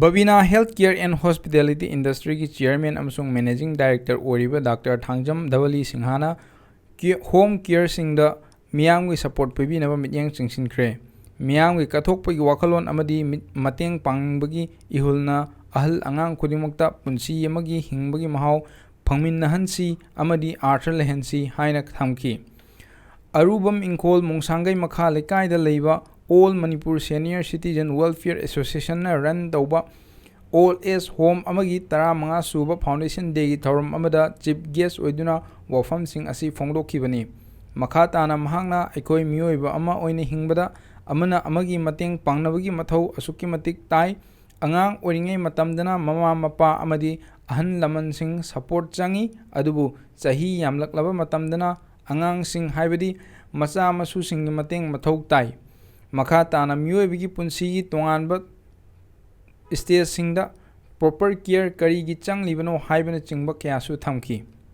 Babina Healthcare and Hospitality Industry ki Chairman amasung Managing Director oriba Dr. Thangjam dhabali singhana home care singda miyamgi support pibinaba mityang chingsinkhre. Miyamgi kathokpagi wakalon amadi mateng pangbagi ihulna ahal angang khudimokta punsi amagi hingbagi mahau phangminnahansi amadi artha lehansi haina thamki. Arubam Inkol Mungsangai Makha Lekaida Leiba All Manipur Senior Citizen Welfare Association na run tauba All Age Home amagi tara manga suba Foundation Day Thorum amada Chief Guest oiduna wafam sing asi phongdokhibani. Makha tana mahangna aikoi mioiba ama oina hingbada amana amagi mateng pangnabagi mathou asuki matik tai angang oringai matamdana mama mapa amadi ahan laman sing support changi adubu chahi yamlaklaba matamdana angang sing haibadi macha masu sing mateng mathou tai. Makha tana mioibigi punsi tonganba stage singda proper care kari gi changlibano haibana chingba kyasu thamki.